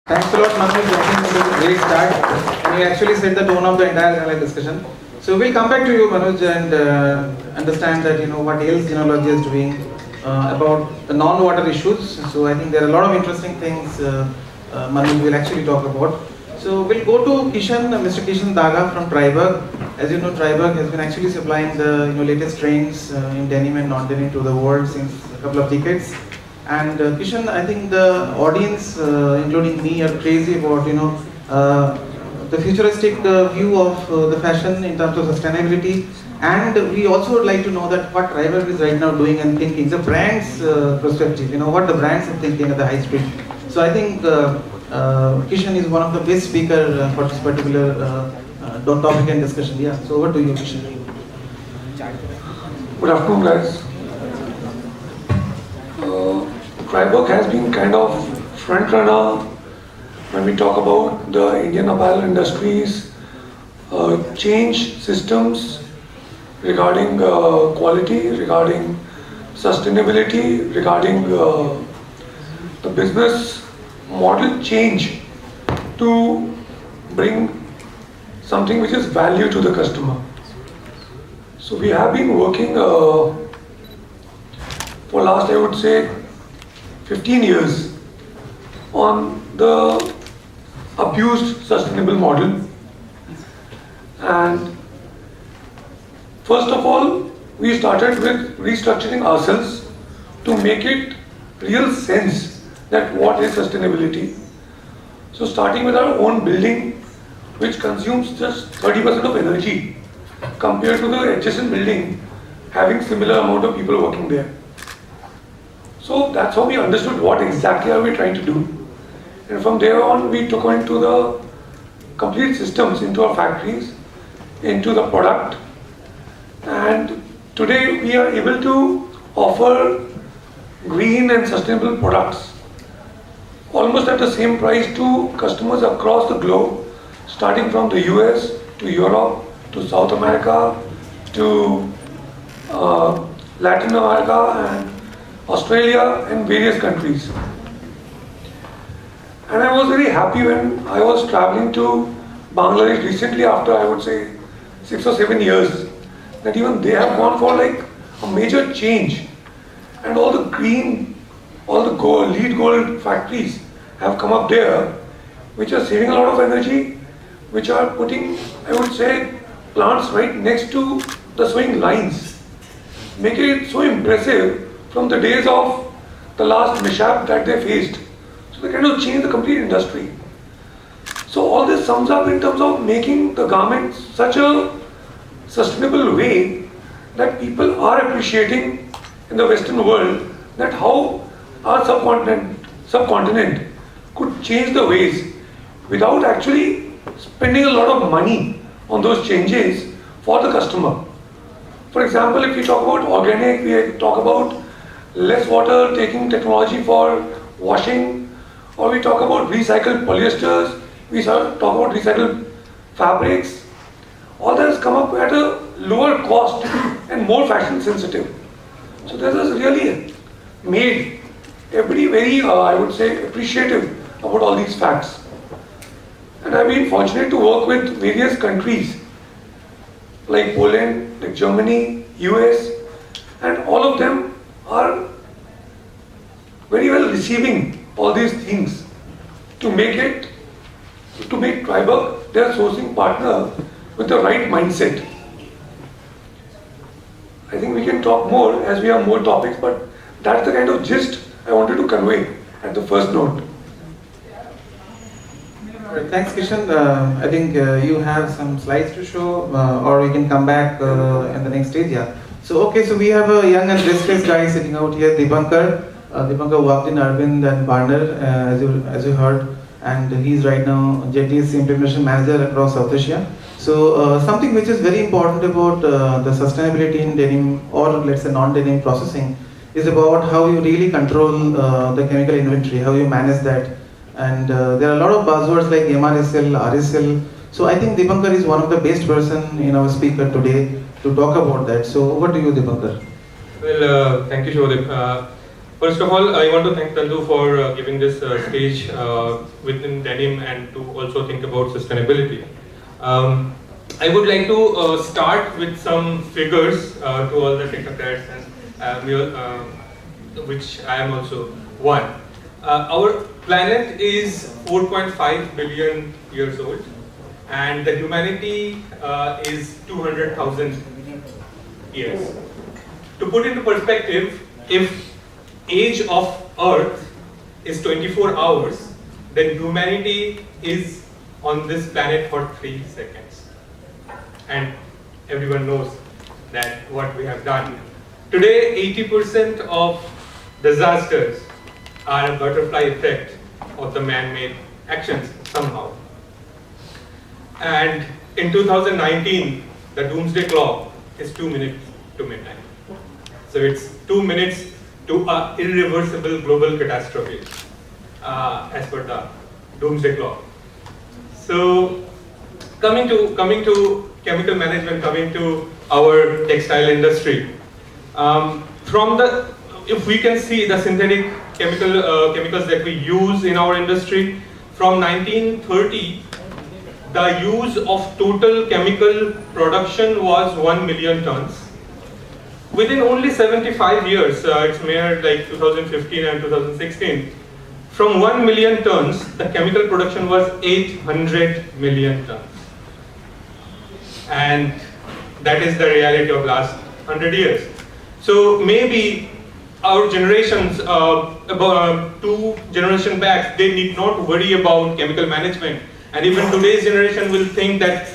Thanks a lot, Manoj. I think this is a great start, and you actually set the tone of the entire panel discussion. So we'll come back to you, Manoj, and understand that what else Genealogy is doing about the non-water issues. So I think there are a lot of interesting things Manoj will actually talk about. So we'll go to Kishan, Mr. Kishan Daga from Triberg. As you know, Triberg has been actually supplying the latest trends in denim and non-denim to the world since a couple of decades. And Kishan, I think the audience, including me, are crazy about the futuristic view of the fashion in terms of sustainability. And we also would like to know that what Triberg is right now doing and thinking, the brand's perspective, what the brands are thinking at the high street. So I think Kishan is one of the best speaker for this particular topic and discussion. Yeah. So over to you, Kishan. Good afternoon, guys. Triberg has been kind of front runner when we talk about the Indian apparel industry's change systems regarding quality, regarding sustainability, regarding the business model change to bring something which is value to the customer. So we have been working for last, I would say, 15 years on the abused sustainable model. And first of all, we started with restructuring ourselves to make it real sense that what is sustainability. So starting with our own building, which consumes just 30% of energy compared to the adjacent building having similar amount of people working there. So that's how we understood what exactly are we trying to do. And from there on, we took into the complete systems into our factories, into the product. And today we are able to offer green and sustainable products almost at the same price to customers across the globe, starting from the US to Europe to South America to Latin America and Australia and various countries. And I was very happy when I was traveling to Bangladesh recently after, I would say, 6 or 7 years, that even they have gone for like a major change. And all the green, all the lead gold factories have come up there, which are saving a lot of energy, which are putting, I would say, plants right next to the sewing lines, making it so impressive from the days of the last mishap that they faced. So they kind of changed the complete industry. So all this sums up in terms of making the garments such a sustainable way that people are appreciating in the Western world, that how our subcontinent could change the ways without actually spending a lot of money on those changes for the customer. For example, if we talk about organic, we talk about less water taking technology for washing, or we talk about recycled polyesters, we talk about recycled fabrics. All that has come up at a lower cost and more fashion sensitive. So this has really made everybody very, I would say, appreciative about all these facts. And I've been fortunate to work with various countries like Poland, like Germany, US, and all of them are very well receiving all these things to make Triberg their sourcing partner with the right mindset. I think we can talk more as we have more topics, but that's the kind of gist I wanted to convey at the first note. Thanks, Kishan. I think you have some slides to show, or you can come back in the next stage. Yeah. So we have a young and restless guy sitting out here, Dipankar. Dipankar worked in Arvind and Barner, as you heard, and he's right now JT's implementation manager across South Asia. So something which is very important about the sustainability in denim, or let's say non-denim processing, is about how you really control the chemical inventory, how you manage that. And there are a lot of buzzwords like MRSL, RSL. So I think Dipankar is one of the best person in our speaker today to talk about that. So over to you, Dipankar. Well, thank you, Shodip. First of all, I want to thank Tantu for giving this stage within denim and to also think about sustainability. I would like to start with some figures to all the technocrats, and which I am also one. Our planet is 4.5 billion years old, and the humanity is 200,000 years. To put into perspective, if age of Earth is 24 hours, then humanity is on this planet for 3 seconds. And everyone knows that what we have done. Today, 80% of disasters are a butterfly effect of the man-made actions somehow. And in 2019, the doomsday clock is 2 minutes to midnight. So it's 2 minutes to an irreversible global catastrophe, as per the doomsday clock. So, coming to chemical management, coming to our textile industry, if we can see the synthetic chemicals that we use in our industry, from 1930, the use of total chemical production was 1 million tons. Within only 75 years, it's mere like 2015 and 2016, from 1 million tons, the chemical production was 800 million tons. And that is the reality of last 100 years. So maybe our generations, about 2 generations back, they need not worry about chemical management. And even today's generation will think that,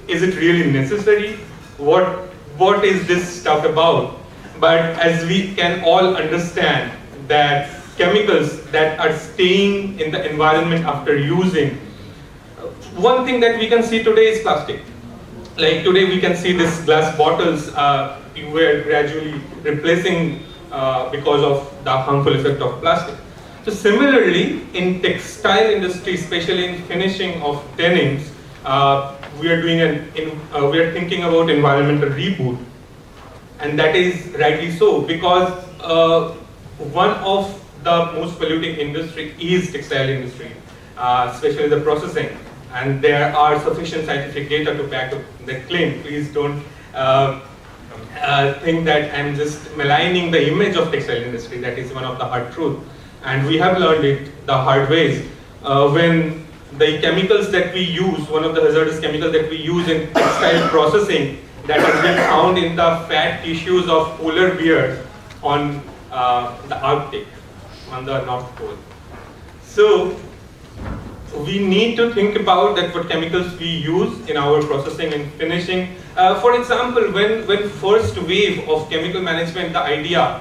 is it really necessary? What is this stuff about? But as we can all understand that chemicals that are staying in the environment after using, one thing that we can see today is plastic. Like today we can see this glass bottles were gradually replacing because of the harmful effect of plastic. So similarly, in textile industry, especially in finishing of denims, we are thinking about environmental reboot. And that is rightly so, because one of the most polluting industry is textile industry, especially the processing. And there are sufficient scientific data to back up that claim. Please don't think that I'm just maligning the image of textile industry. That is one of the hard truths. And we have learned it the hard ways. When the chemicals that we use, one of the hazardous chemicals that we use in textile processing, that has been found in the fat tissues of polar bears on the Arctic, on the North Pole. So we need to think about that what chemicals we use in our processing and finishing. For example, when first wave of chemical management, the idea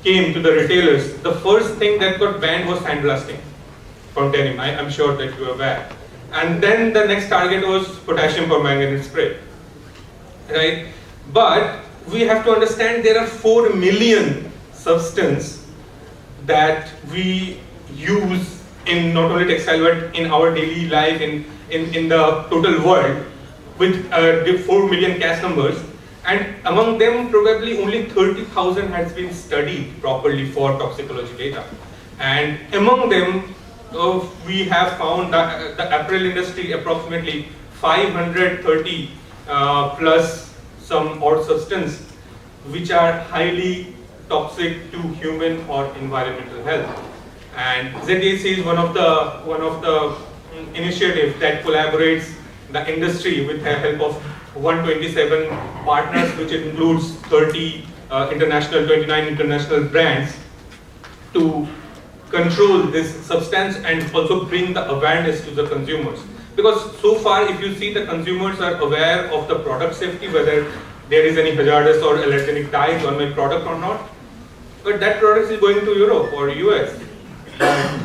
came to the retailers, the first thing that got banned was sandblasting from denim. I'm sure that you are aware. And then the next target was potassium permanganate spray. Right? But we have to understand there are 4 million substances that we use in not only textile but in our daily life, in the total world, with 4 million case numbers, and among them probably only 30,000 has been studied properly for toxicology data. And among them, we have found that the apparel industry approximately 530 plus some odd substance which are highly toxic to human or environmental health. And ZAC is one of the initiatives that collaborates the industry with the help of 127 partners, which includes 29 international brands, to control this substance and also bring the awareness to the consumers. Because so far, if you see, the consumers are aware of the product safety, whether there is any hazardous or allergenic dyes on my product or not. But that product is going to Europe or US.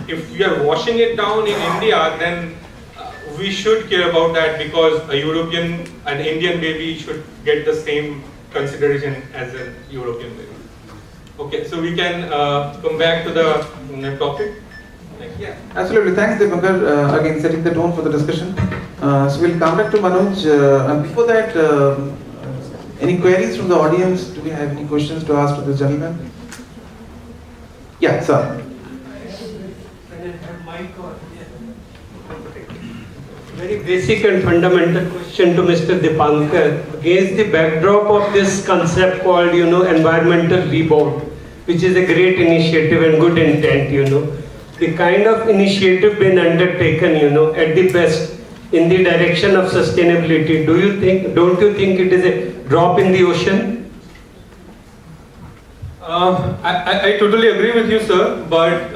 If we are washing it down in India, then we should care about that, because a European, an Indian baby should get the same consideration as a European baby. Okay, so we can come back to the topic. Yeah. Absolutely, thanks Deepankar, again setting the tone for the discussion. So we'll come back to Manoj, and before that, any queries from the audience? Do we have any questions to ask to this gentleman? Yeah, sir. Very basic and fundamental question to Mr. Dipankar. Against the backdrop of this concept called, environmental rebound, which is a great initiative and good intent, the kind of initiative been undertaken, at the best in the direction of sustainability. Don't you think it is a drop in the ocean? I totally agree with you, sir, but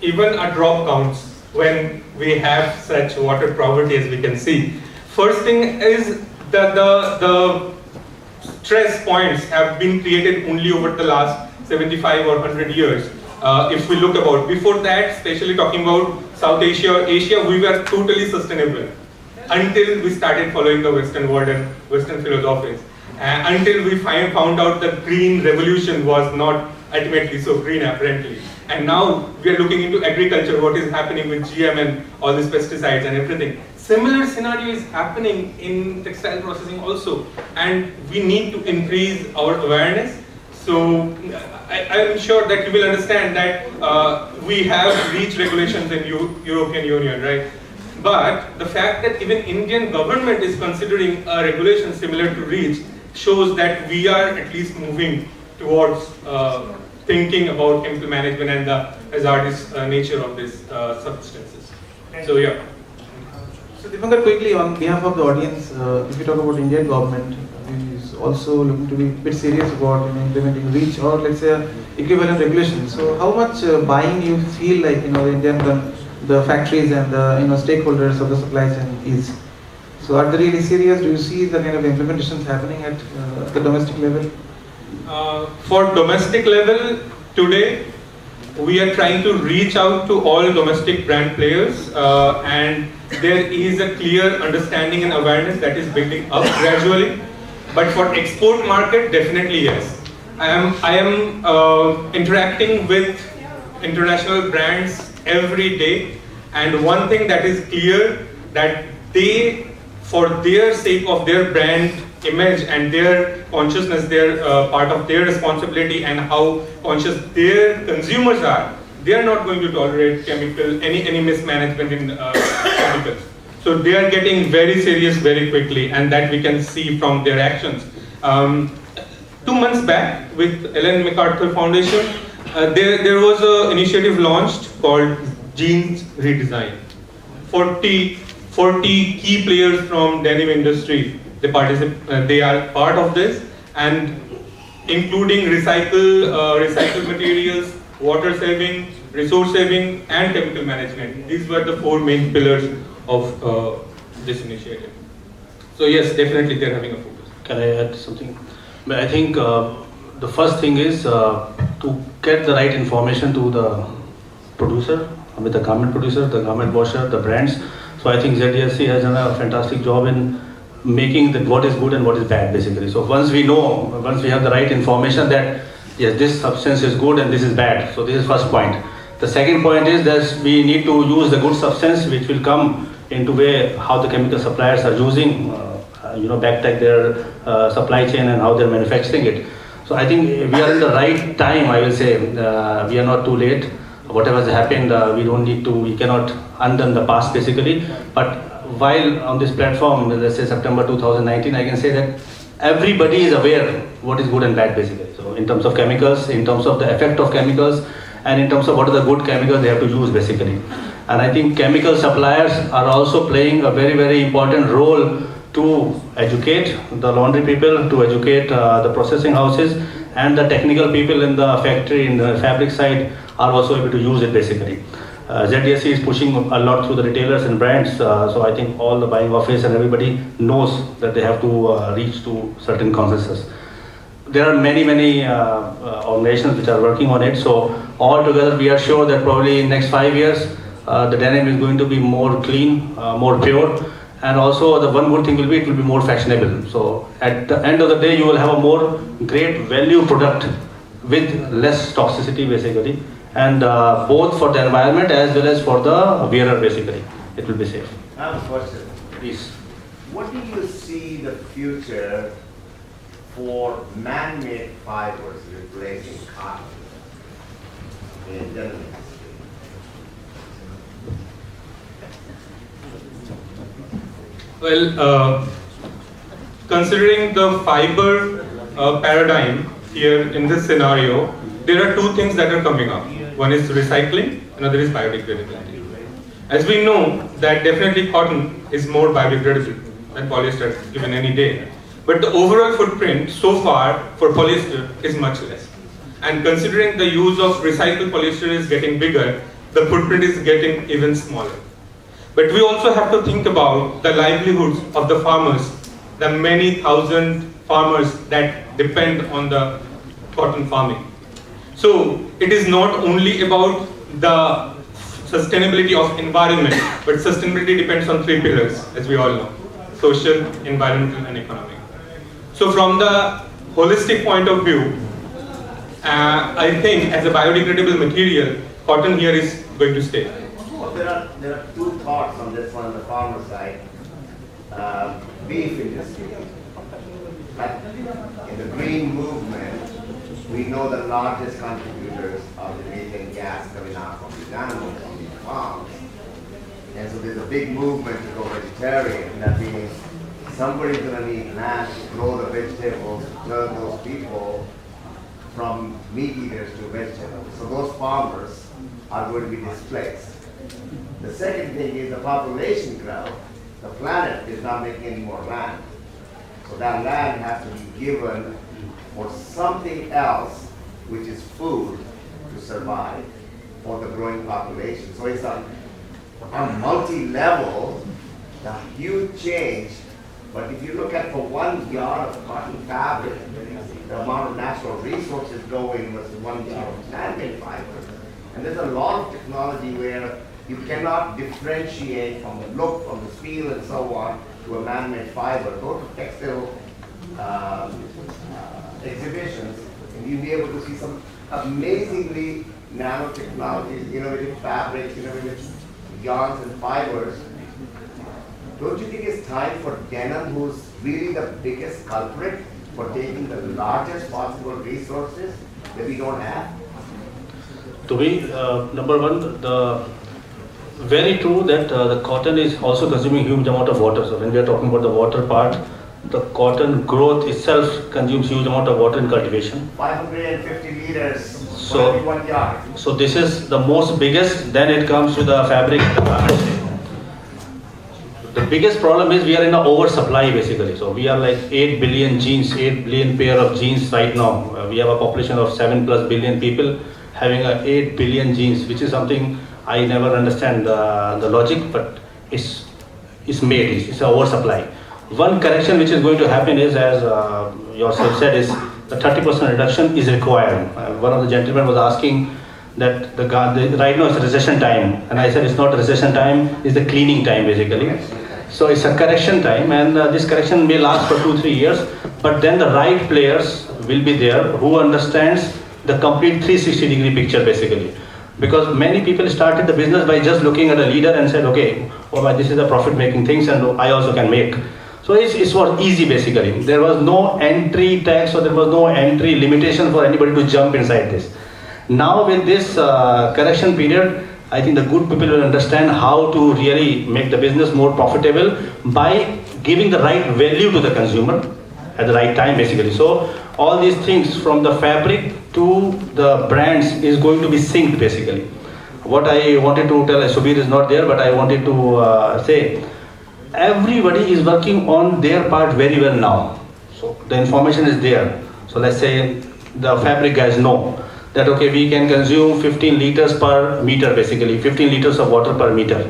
even a drop counts when we have such water poverty as we can see. First thing is that the stress points have been created only over the last 75 or 100 years. If we look about, before that, especially talking about South Asia or Asia, we were totally sustainable until we started following the Western world and Western philosophies. Until we found out that green revolution was not ultimately so green apparently. And now we are looking into agriculture, what is happening with GM and all these pesticides and everything. Similar scenario is happening in textile processing also. And we need to increase our awareness. So I am sure that you will understand that we have REACH regulations in European Union, right? But the fact that even Indian government is considering a regulation similar to REACH shows that we are at least moving towards thinking about chemical management and the hazardous nature of these substances. So yeah. So Dipankar, quickly on behalf of the audience, if you talk about Indian government, is also looking to be a bit serious about implementing REACH or let's say equivalent regulations. So how much buying you feel like the factories and the stakeholders of the supply chain is? So are they really serious? Do you see the kind of implementations happening at the domestic level? For domestic level, today we are trying to reach out to all domestic brand players and there is a clear understanding and awareness that is building up gradually. But for export market, definitely yes. I am interacting with international brands every day, and one thing that is clear that they, for their sake of their brand image and their consciousness, their part of their responsibility and how conscious their consumers are, they are not going to tolerate any mismanagement in chemicals. So they are getting very serious very quickly, and that we can see from their actions. 2 months back with Ellen MacArthur Foundation, there was an initiative launched called Jeans Redesign. 40 key players from denim industry, they are part of this, and including recycled materials, water saving, resource saving, and chemical management. These were the 4 main pillars of this initiative. So yes, definitely they're having a focus. Can I add something? I think the first thing is to get the right information to the producer, with the garment producer, the garment washer, the brands. So I think ZDSC has done a fantastic job in making what is good and what is bad basically. So once we have the right information that yes, this substance is good and this is bad. So this is first point. The second point is that we need to use the good substance which will come into how the chemical suppliers are using, backtrack their supply chain and how they're manufacturing it. So I think we are in the right time, I will say. We are not too late. Whatever has happened, we cannot undo the past basically. But while on this platform, let's say September 2019, I can say that everybody is aware what is good and bad basically. So in terms of chemicals, in terms of the effect of chemicals, and in terms of what are the good chemicals they have to use basically. And I think chemical suppliers are also playing a very, very important role to educate the laundry people, to educate the processing houses, and the technical people in the factory, in the fabric side, are also able to use it basically. ZDSC is pushing a lot through the retailers and brands, so I think all the buying office and everybody knows that they have to reach to certain consensus. There are many organizations which are working on it, so all together we are sure that probably in next 5 years the denim is going to be more clean, more pure, and also the one good thing will be it will be more fashionable. So at the end of the day you will have a more great value product with less toxicity basically, and both for the environment as well as for the wearer basically, it will be safe. I have a question. Please. What do you see the future for man-made fibers replacing cotton? in general? Well, considering the fiber paradigm here in this scenario, there are two things that are coming up. One is recycling, another is biodegradability. As we know that definitely cotton is more biodegradable than polyester given any day. But the overall footprint so far for polyester is much less. And considering the use of recycled polyester is getting bigger, the footprint is getting even smaller. But we also have to think about the livelihoods of the farmers, the many thousand farmers that depend on the cotton farming. So it is not only about the sustainability of environment, but sustainability depends on three pillars, as we all know: social, environmental, and economic. So from the holistic point of view, I think as a biodegradable material, cotton here is going to stay. Well, there are two thoughts on this one on the farmer side. Beef industry. Like in the green movement, we know the largest contributors of the methane gas coming out from these animals, from these farms. And so there's a big movement to go vegetarian. That means somebody's going to need land to grow the vegetables, to turn those people from meat eaters to vegetables. So those farmers are going to be displaced. The second thing is the population growth. The planet is not making any more land. So that land has to be given for something else, which is food, to survive for the growing population. So it's on multi-level, a huge change. But if you look at for 1 yard of cotton fabric, the amount of natural resources going versus 1 yard of man-made fiber. And there's a lot of technology where you cannot differentiate from the look, from the feel, and so on to a man-made fiber. Go to textile exhibitions, and you'll be able to see some amazingly nanotechnologies, innovative fabrics, innovative yarns and fibers. Don't you think it's time for denim, who's really the biggest culprit, for taking the largest possible resources that we don't have? To be number one, the very true that the cotton is also consuming huge amount of water. So when we are talking about the water part, the cotton growth itself consumes huge amount of water in cultivation. 550 liters So- for every 1 yard. So this is the most biggest. Then it comes to the fabric. The biggest problem is we are in an oversupply basically. So we are like 8 billion jeans, 8 billion pair of jeans right now. We have a population of 7+ billion people having a 8 billion jeans, which is something I never understand the logic, but it's made. It's an oversupply. One correction which is going to happen is, as yourself said, is the 30% reduction is required. One of the gentlemen was asking that right now it's a recession time, and I said it's not a recession time, it's the cleaning time basically. So it's a correction time, and this correction may last for 2-3 years, but then the right players will be there who understands the complete 360-degree picture basically. Because many people started the business by just looking at a leader and said, okay, this is a profit-making things and I also can make. So it was easy basically. There was no entry tax or there was no entry limitation for anybody to jump inside this. Now with this correction period, I think the good people will understand how to really make the business more profitable by giving the right value to the consumer at the right time basically. So all these things from the fabric to the brands is going to be synced basically. What I wanted to tell, Subir is not there, but I wanted to say, everybody is working on their part very well now. So the information is there. So let's say the fabric guys know that okay, we can consume 15 liters per meter basically, 15 liters of water per meter.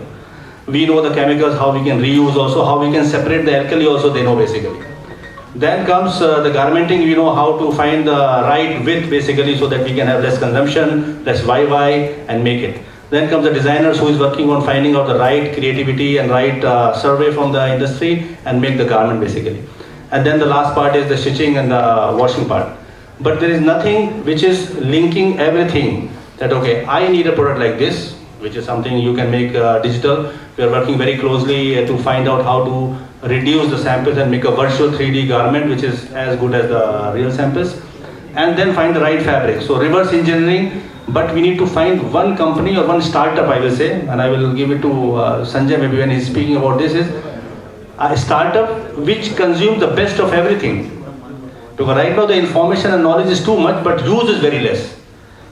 We know the chemicals, how we can reuse also, how we can separate the alkali also they know basically. Then comes the garmenting, we know how to find the right width basically so that we can have less consumption, less YY and make it. Then comes the designers who is working on finding out the right creativity and right survey from the industry and make the garment basically. And then the last part is the stitching and the washing part. But there is nothing which is linking everything that okay, I need a product like this, which is something you can make digital. We are working very closely to find out how to reduce the samples and make a virtual 3D garment which is as good as the real samples, and then find the right fabric. So reverse engineering But we need to find one company or one startup, I will say, and I will give it to Sanjay maybe when he's speaking about this, is a startup which consumes the best of everything. Because right now the information and knowledge is too much, but use is very less.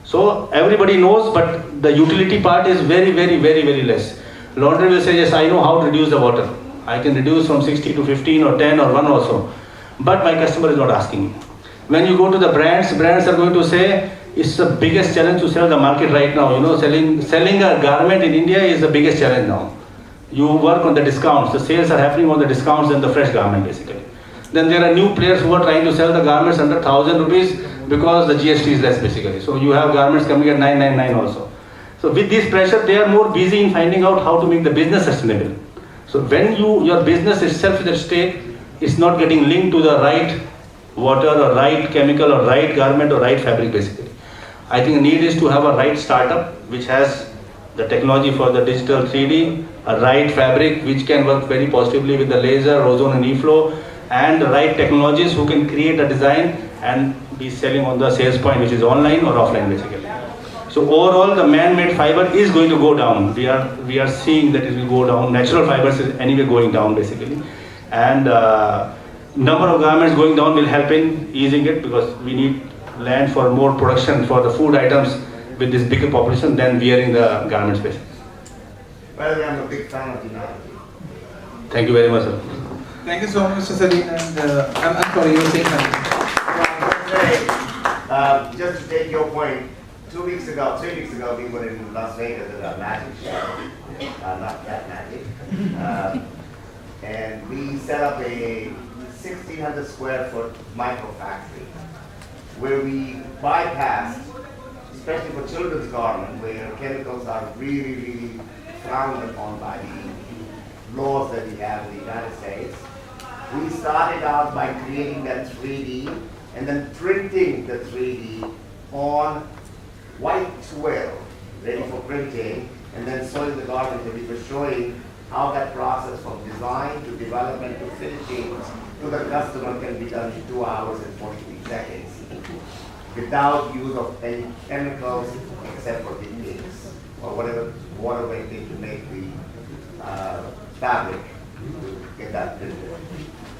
So everybody knows, but the utility part is very, very, very, very less. Laundry will say, yes, I know how to reduce the water. I can reduce from 60 to 15 or 10 or 1 also. But my customer is not asking me. When you go to the brands are going to say, it's the biggest challenge to sell the market right now. You know, selling a garment in India is the biggest challenge now. You work on the discounts. The sales are happening on the discounts and the fresh garment basically. Then there are new players who are trying to sell the garments under 1,000 rupees because the GST is less basically. So you have garments coming at 999 also. So with this pressure, they are more busy in finding out how to make the business sustainable. So when your business itself is at stake, it's not getting linked to the right water or right chemical or right garment or right fabric basically. I think the need is to have a right startup which has the technology for the digital 3D, a right fabric which can work very positively with the laser, ozone and e-flow, and the right technologies who can create a design and be selling on the sales point which is online or offline basically. So overall the man-made fiber is going to go down. We are seeing that it will go down. Natural fibers is anyway going down basically. And number of garments going down will help in easing it because we need land for more production for the food items with this bigger population than wearing the garments basically. Well, I'm a big fan of the analogy. Thank you very much, sir. Thank you so much, Mr. Salim. And I'm sorry, you were saying something. Just to take your point, 3 weeks ago, we were in Las Vegas at a magic show. Not that magic. And we set up a 1,600 square foot micro factory where we bypassed, especially for children's garment, where chemicals are really, really frowned upon by the laws that we have in the United States. We started out by creating that 3D and then printing the 3D on white twill, ready for printing, and then sewing the garment. And we were showing how that process from design to development to finishing to the customer can be done in 2 hours and 43 seconds without use of any chemicals except for the inks or whatever water went in to make the fabric to get that printed.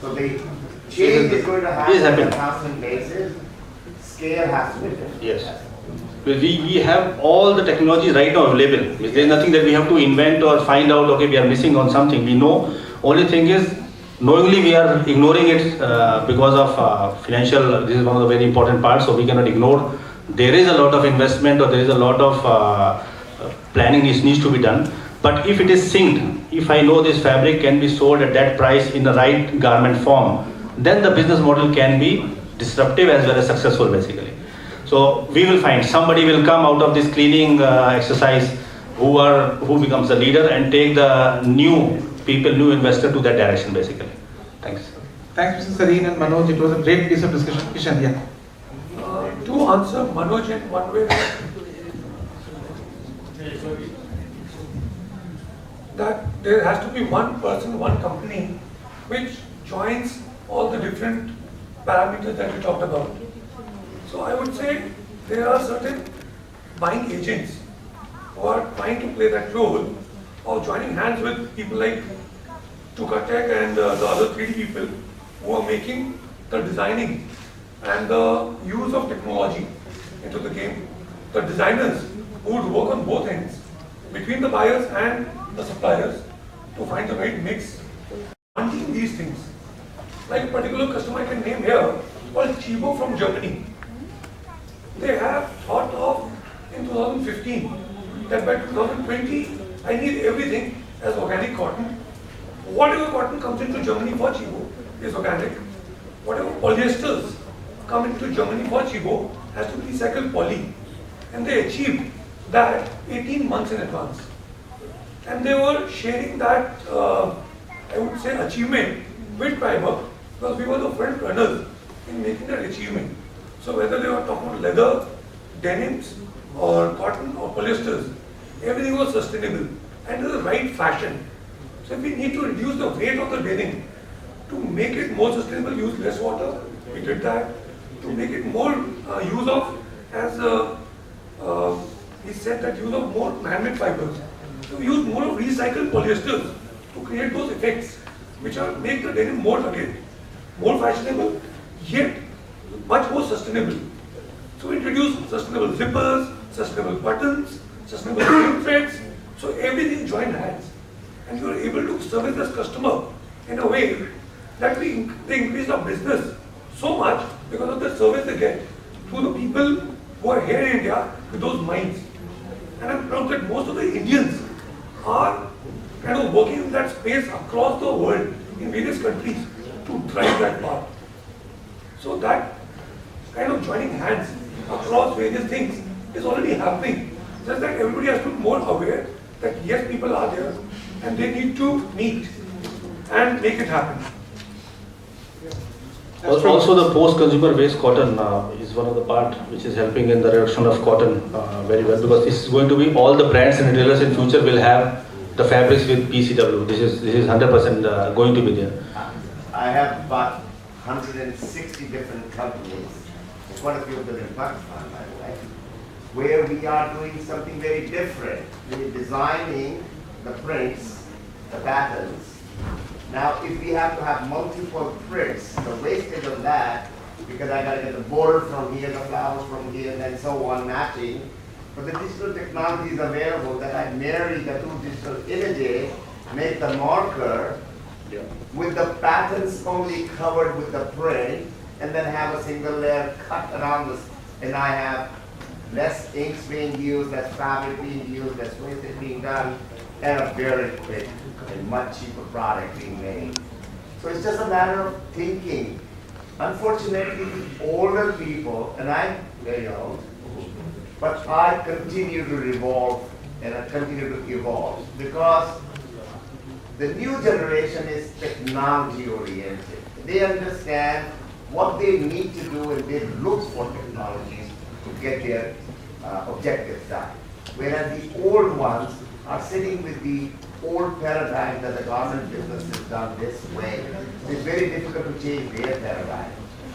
So the change is going to happen on a constant basis. Scale has to be different. Yes. Well, we have all the technology right now available. There is nothing that we have to invent or find out, okay, we are missing on something. We know. Only thing is, knowingly we are ignoring it because of financial, this is one of the very important parts, so we cannot ignore. There is a lot of investment or there is a lot of planning needs to be done. But if it is synced, if I know this fabric can be sold at that price in the right garment form, then the business model can be disruptive as well as successful basically. So we will find somebody will come out of this cleaning exercise who becomes the leader and take the new investor to that direction basically. Thanks. Thanks, Mr. Sareen and Manoj. It was a great piece of discussion. Kishan, yeah. To answer Manoj in one way, that there has to be one person, one company, which joins all the different parameters that we talked about. So I would say there are certain buying agents who are trying to play that role of joining hands with people like Tukatek and the other 3D people who are making the designing and the use of technology into the game. The designers who would work on both ends, between the buyers and the suppliers, to find the right mix, hunting these things. Like a particular customer I can name here, called Chibo from Germany. They have thought of in 2015 that by 2020 I need everything as organic cotton. Whatever cotton comes into Germany for Chibo is organic. Whatever polyesters come into Germany for Chibo has to be recycled poly. And they achieved that 18 months in advance. And they were sharing that, I would say, achievement with Triber because we were the front runners in making that achievement. So whether they were talking about leather, denims, or cotton or polyesters, everything was sustainable and in the right fashion. So if we need to reduce the weight of the denim to make it more sustainable, use less water, we did that. To make it more use of as he said that use of more man-made fibers. So we use more of recycled polyesters to create those effects, which are make the denim more again, more fashionable, yet much more sustainable. So we introduce sustainable zippers, sustainable buttons, sustainable seam threads. So everything joined hands, and you are able to service this customer in a way that they increase our business so much because of the service they get through the people who are here in India with those minds. And I'm proud that most of the Indians are kind of working in that space across the world in various countries to drive that path. So that kind of joining hands across various things is already happening. Just that everybody has to be more aware that yes, people are there and they need to meet and make it happen. Also, the post-consumer waste cotton is one of the part which is helping in the reduction of cotton very well, because this is going to be all the brands and retailers in future will have the fabrics with PCW. This is 100% going to be there. I have about 160 different companies, quite a few of them in Pakistan, by the way, where we are doing something very different. We're designing the prints, the patterns. Now, if we have to have multiple prints, the wastage of that, because I got to get the border from here, the flowers from here, and so on, matching. But the digital technology is available that I marry the two digital images, make the marker with the patterns only covered with the print, and then have a single layer cut around this, and I have less inks being used, less fabric being used, less wastage being done, and a very quick and much cheaper product being made. So it's just a matter of thinking. Unfortunately, the older people, and I'm very old, but I continue to revolve and I continue to evolve because the new generation is technology oriented. They understand what they need to do and they look for technologies to get their objectives done. Whereas the old ones are sitting with the old paradigm that the garment business is done this way. It's very difficult to change their paradigm.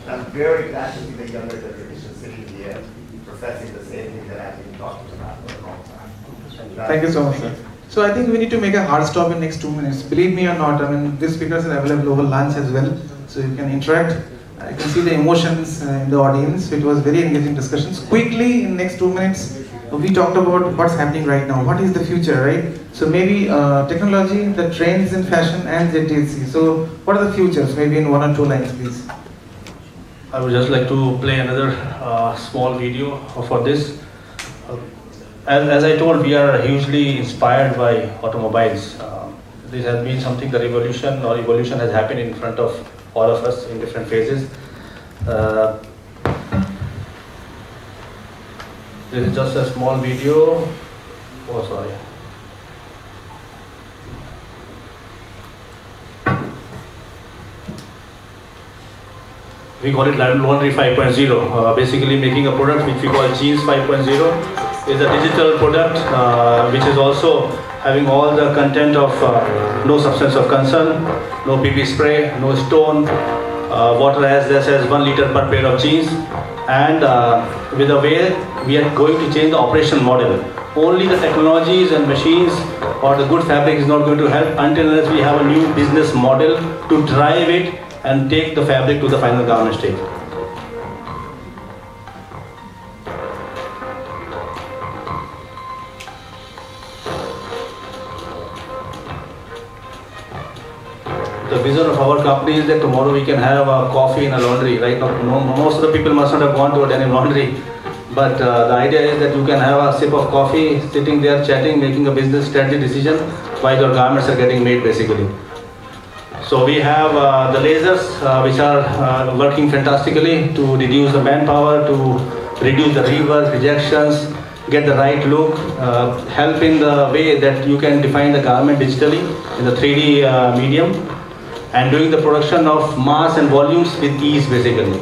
And I'm very glad to see the younger generation sitting here professing the same thing that I've been talking about for a long time. Thank you so much, sir. So I think we need to make a hard stop in next 2 minutes. Believe me or not, I mean, these speakers are available over lunch as well, so you can interact. I can see the emotions in the audience. It was very engaging discussions. Quickly, in next 2 minutes, we talked about what's happening right now. What is the future, right? So maybe technology, the trends in fashion, and ZTC. So what are the futures? Maybe in 1 or 2 lines, please. I would just like to play another small video for this. As I told, we are hugely inspired by automobiles. This has been something, the revolution or evolution has happened in front of all of us in different phases. This is just a small video. Oh, sorry. We call it laundry 5.0. Basically making a product which we call jeans 5.0. Is a digital product which is also having all the content of no substance of concern, no PP spray, no stone, water as less as 1 liter per pair of jeans, and with the way we are going to change the operation model. Only the technologies and machines or the good fabric is not going to help until unless we have a new business model to drive it and take the fabric to the final garment stage. The vision of our company is that tomorrow we can have a coffee in a laundry. Right now, most of the people must not have gone to a denim laundry, but the idea is that you can have a sip of coffee, sitting there chatting, making a business strategy decision while your garments are getting made basically. So we have the lasers which are working fantastically to reduce the manpower, to reduce the rework, rejections, get the right look, help in the way that you can define the garment digitally in the 3D medium, and doing the production of mass and volumes with ease basically.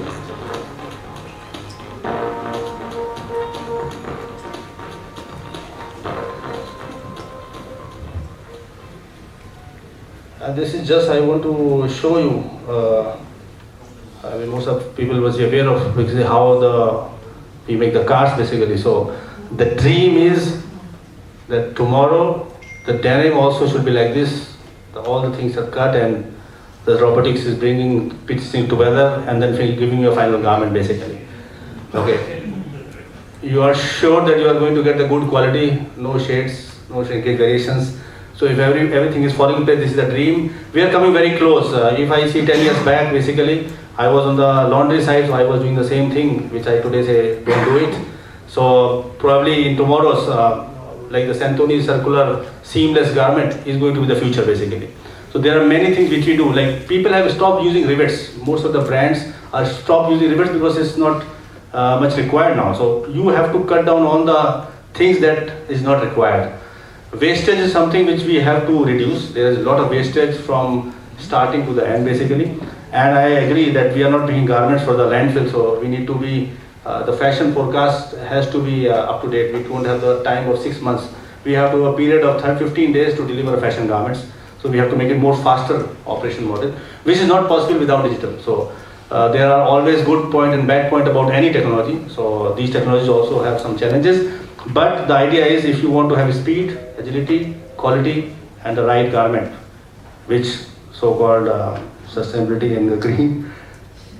And this is just, I want to show you, I mean most of people was aware of how we make the cars basically. So The dream is that tomorrow the denim also should be like this. All the things are cut and the robotics is bringing piecing together and then giving you a final garment basically. Okay. You are sure that you are going to get the good quality, no shades, no shrinkage variations. So if everything is falling in place, this is the dream. We are coming very close. If I see 10 years back, basically, I was on the laundry side, so I was doing the same thing, which I today say, don't do it. So probably in tomorrow's, like the Santoni circular seamless garment is going to be the future basically. So there are many things which we do. Like people have stopped using rivets. Most of the brands are stopped using rivets because it's not much required now. So you have to cut down on the things that is not required. Wastage is something which we have to reduce. There is a lot of wastage from starting to the end basically. And I agree that we are not making garments for the landfill, so we need to be, the fashion forecast has to be up to date. We don't have the time of 6 months. We have to have a period of 15 days to deliver fashion garments. So we have to make it more faster operation model, which is not possible without digital. So there are always good point and bad point about any technology. So these technologies also have some challenges. But the idea is if you want to have speed, agility, quality, and the right garment, which so-called sustainability and the green,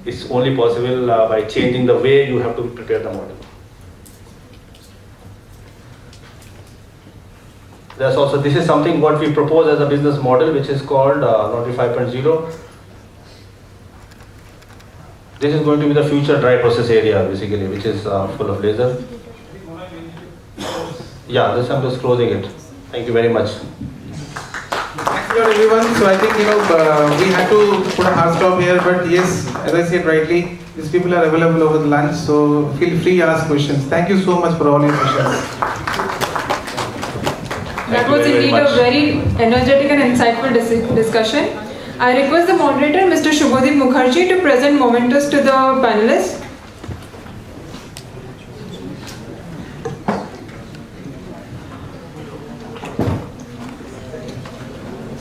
is only possible by changing the way you have to prepare the model. There's also, this is something what we propose as a business model, which is called Laundry 5.0. This is going to be the future dry process area basically, which is full of laser. Yeah, this I'm just closing it. Thank you very much. Thanks a lot everyone. So I think we had to put a hard stop here, but yes, as I said rightly, these people are available over the lunch, so feel free to ask questions. Thank you so much for all your questions. That was indeed a very energetic and insightful discussion. I request the moderator, Mr. Shubhodip Mukherjee, to present mementos to the panelists.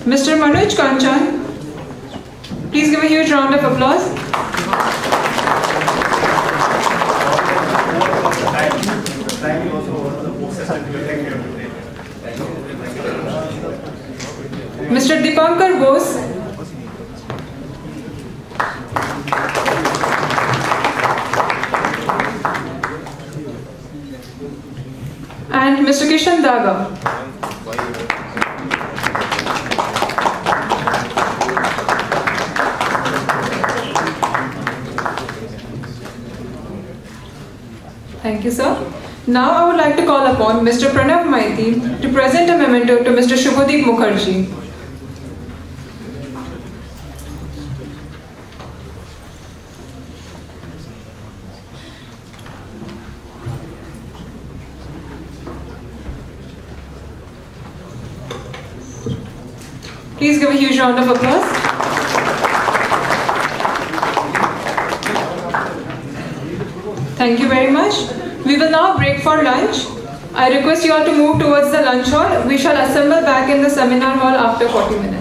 Mr. Manoj Kanchan, please give a huge round of applause. Mr. Dipankar Bose, and Mr. Kishan Daga. Thank you, sir. Now I would like to call upon Mr. Pranav Maiti to present a memento to Mr. Shubhodip Mukherjee. Please give a huge round of applause. Thank you very much. We will now break for lunch. I request you all to move towards the lunch hall. We shall assemble back in the seminar hall after 40 minutes.